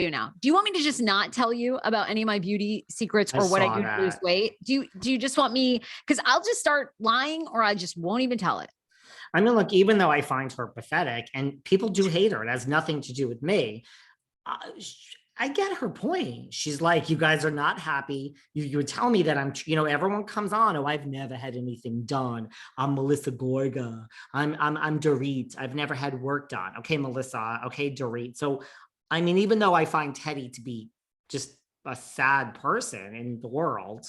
you now? Do you want me to just not tell you about any of my beauty secrets or what I do to lose weight? Do you just want me? Because I'll just start lying or I just won't even tell it. I mean, look, even though I find her pathetic and people do hate her, it has nothing to do with me. I get her point. She's like, you guys are not happy. You would tell me that I'm, everyone comes on. Oh, I've never had anything done. I'm Melissa Gorga. I'm Dorit. I've never had work done. Okay, Melissa. Okay, Dorit. So, I mean, even though I find Teddi to be just a sad person in the world,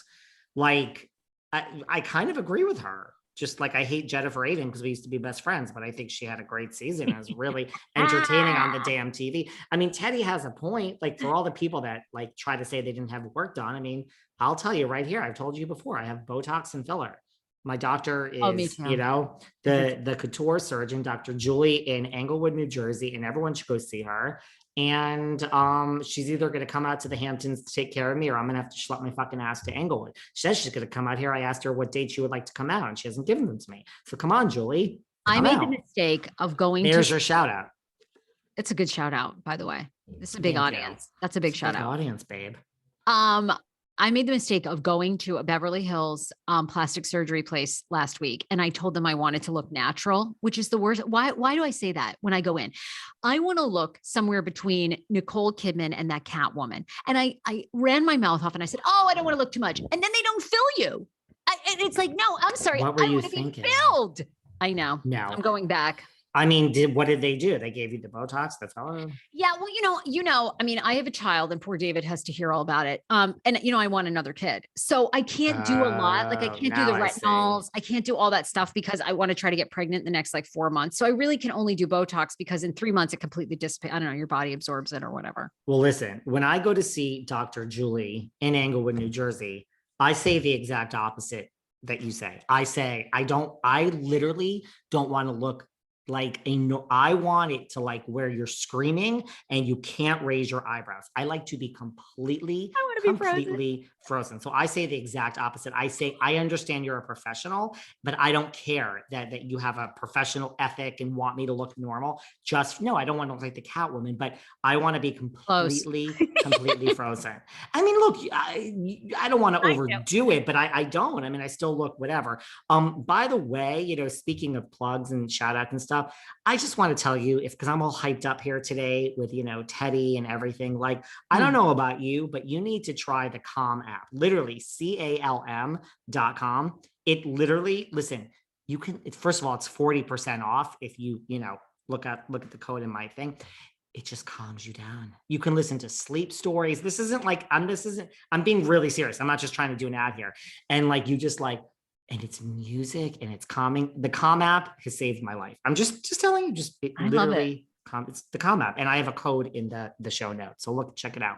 like I kind of agree with her. Just like I hate Jennifer Aiden because we used to be best friends, but I think she had a great season. It was really entertaining on the damn TV. I mean, Teddi has a point. Like for all the people that like try to say they didn't have work done. I mean, I'll tell you right here. I've told you before. I have Botox and filler. My doctor is, the couture surgeon, Dr. Julie in Englewood, New Jersey, and everyone should go see her. And she's either going to come out to the Hamptons to take care of me, or I'm going to have to schlep my fucking ass to Englewood. She says she's going to come out here. I asked her what date she would like to come out, and she hasn't given them to me. So come on, Julie. I made the mistake of going. There's your shout out. It's a good shout out, by the way. This is a big audience. That's a big shout out. Audience, babe. I made the mistake of going to a Beverly Hills plastic surgery place last week. And I told them I wanted to look natural, which is the worst. Why do I say that when I go in? I want to look somewhere between Nicole Kidman and that Catwoman. And I ran my mouth off and I said, oh, I don't want to look too much. And then they don't fill you. And it's like, no, I'm sorry. What were you thinking? Filled. I know. No. I'm going back. I mean, what did they do? They gave you the Botox? That's all. Yeah. Well, I mean, I have a child and poor David has to hear all about it. And I want another kid. So I can't do a lot. Like I can't do the retinols. I can't do all that stuff because I want to try to get pregnant in the next like 4 months. So I really can only do Botox because in 3 months it completely dissipates. I don't know, your body absorbs it or whatever. Well, listen, when I go to see Dr. Julie in Englewood, New Jersey, I say the exact opposite that you say. I literally don't want to look like I want it to like where you're screaming and you can't raise your eyebrows. I like to be completely frozen. So I say the exact opposite. I say, I understand you're a professional, but I don't care that you have a professional ethic and want me to look normal. No, I don't want to look like the Catwoman, but I want to be completely frozen. I mean, look, I don't want to overdo it, but I don't. I mean, I still look whatever. By the way, speaking of plugs and shout outs and stuff, I just want to tell you, because I'm all hyped up here today with, Teddi and everything. Like, I don't know about you, but you need to try the Calm app, literally CALM.com. It literally, listen, you can, first of all, it's 40% off if you, look at the code in my thing. It just calms you down. You can listen to sleep stories. This isn't like, I'm being really serious. I'm not just trying to do an ad here. And like, you just like, and it's music and it's calming. The Calm app has saved my life. I'm just telling you, literally, it's the Calm app. And I have a code in the show notes. So check it out.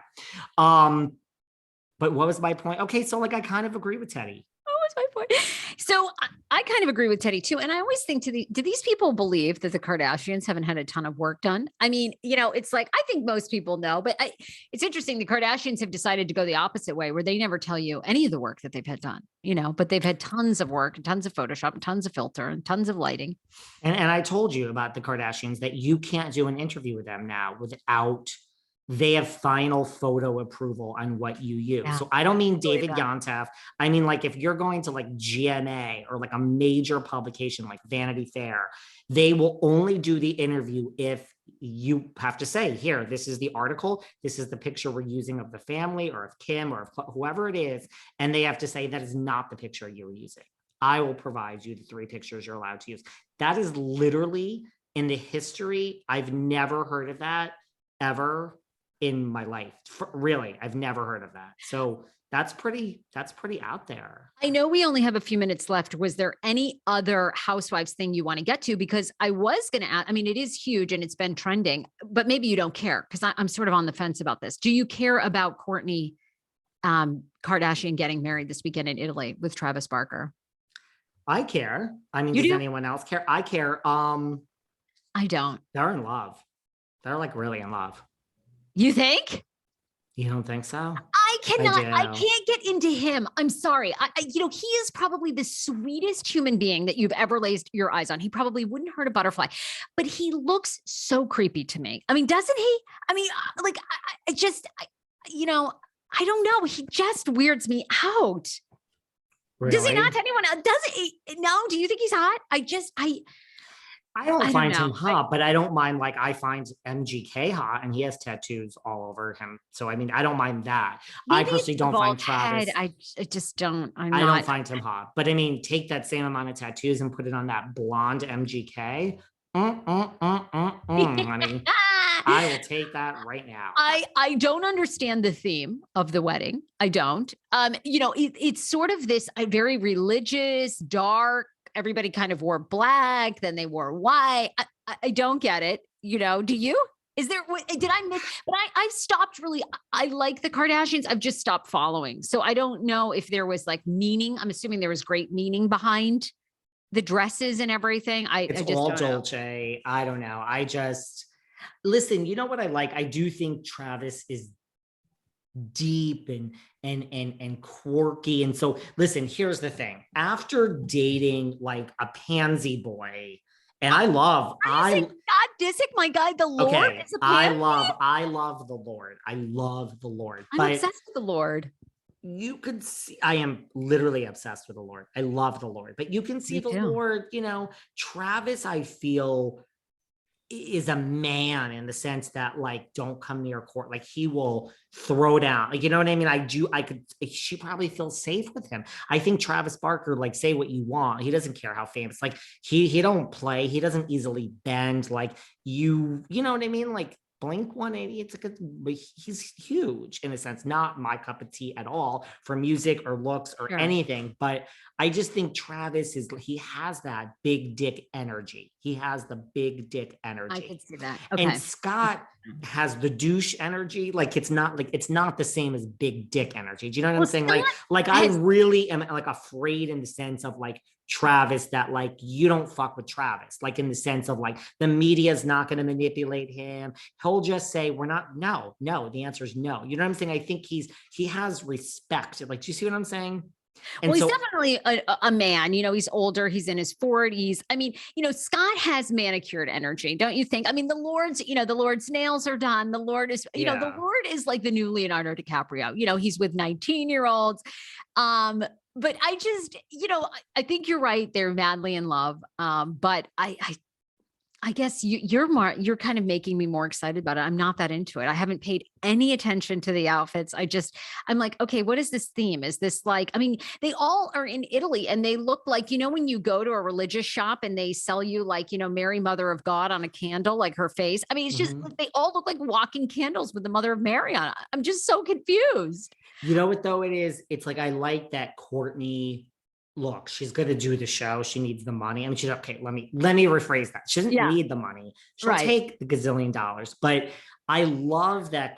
But what was my point? Okay. So like, I kind of agree with Teddi. What was my point? So I kind of agree with Teddi too. And I always think do these people believe that the Kardashians haven't had a ton of work done? I mean, it's like, I think most people know, but it's interesting. The Kardashians have decided to go the opposite way where they never tell you any of the work that they've had done, but they've had tons of work and tons of Photoshop and tons of filter and tons of lighting. And I told you about the Kardashians that you can't do an interview with them now without they have final photo approval on what you use. Yeah. So I don't mean David Yontef. I mean, like if you're going to like GMA or like a major publication like Vanity Fair, they will only do the interview if you have to say, here, this is the article. This is the picture we're using of the family or of Kim or of whoever it is. And they have to say that is not the picture you're using. I will provide you the 3 pictures you're allowed to use. That is literally in the history. I've never heard of that ever in my life. Really, I've never heard of that. So that's pretty out there. I know we only have a few minutes left. Was there any other housewives thing you want to get to? Because I was going to ask, I mean, it is huge and it's been trending, but maybe you don't care because I'm sort of on the fence about this. Do you care about Kourtney Kardashian getting married this weekend in Italy with Travis Barker? I care. I mean, does anyone else care? I care. I don't. They're in love. They're like really in love. You think? You don't think so? I I can't get into him. I'm sorry. He is probably the sweetest human being that you've ever laid your eyes on. He probably wouldn't hurt a butterfly, but he looks so creepy to me. I mean, doesn't he? I mean, I don't know. He just weirds me out. Really? Does he not to anyone else? Does he? No. Do you think he's hot? I don't find him hot, but I don't mind, like, I find MGK hot and he has tattoos all over him. So, I mean, I don't mind that. I personally don't find Travis. I just don't. I don't find him hot. But I mean, take that same amount of tattoos and put it on that blonde MGK. Honey. I will take that right now. I don't understand the theme of the wedding. I don't. It's sort of this very religious, dark. Everybody kind of wore black, then they wore white. I don't get it. Do you? Is there, did I miss, but I've stopped really, I like the Kardashians. I've just stopped following. So I don't know if there was like meaning. I'm assuming there was great meaning behind the dresses and everything. It's all Dolce. I don't know. Listen, you know what I like? I do think Travis is deep and quirky. And so listen, here's the thing. After dating like a pansy boy, and I love God dissing my guy, the Lord. Okay, I love the Lord. I love the Lord. I'm obsessed with the Lord. You could see, I am literally obsessed with the Lord. I love the Lord, but you can see the Lord, Travis, I feel, is a man in the sense that, like, don't come near court. Like, he will throw down, like, you know what I mean? She probably feels safe with him. I think Travis Barker, like, say what you want. He doesn't care how famous, like, he don't play. He doesn't easily bend. Like, you know what I mean? Like, Blink 180, but he's huge in a sense, not my cup of tea at all for music or looks or anything. But I just think Travis he has that big dick energy. He has the big dick energy. I can see that. Okay. And Scott has the douche energy. Like, it's not the same as big dick energy. Do you know what I'm saying? Like I really am like afraid in the sense of like Travis, that like you don't fuck with Travis, like in the sense of like the media is not going to manipulate him. He'll just say no, the answer is no. You know what I'm saying? I think he has respect. Like, do you see what I'm saying? And he's definitely a man, he's older, he's in his 40s. I mean, Scott has manicured energy, don't you think? I mean, the Lord's nails are done. The Lord is, the Lord is like the new Leonardo DiCaprio. He's with 19-year-olds. But I just, I think you're right. They're madly in love. But I guess you're kind of making me more excited about it. I'm not that into it. I haven't paid any attention to the outfits. I'm like, okay, what is this theme? Is this like, I mean, they all are in Italy and they look like, when you go to a religious shop and they sell you like, Mary, Mother of God on a candle, like her face. I mean, it's just, they all look like walking candles with the Mother of Mary on it. I'm just so confused. You know what though it is? It's like, I like that Courtney, look, she's going to do the show. She needs the money. I mean, she's okay. Let me rephrase that. She doesn't need the money. She'll take the gazillion dollars, but I love that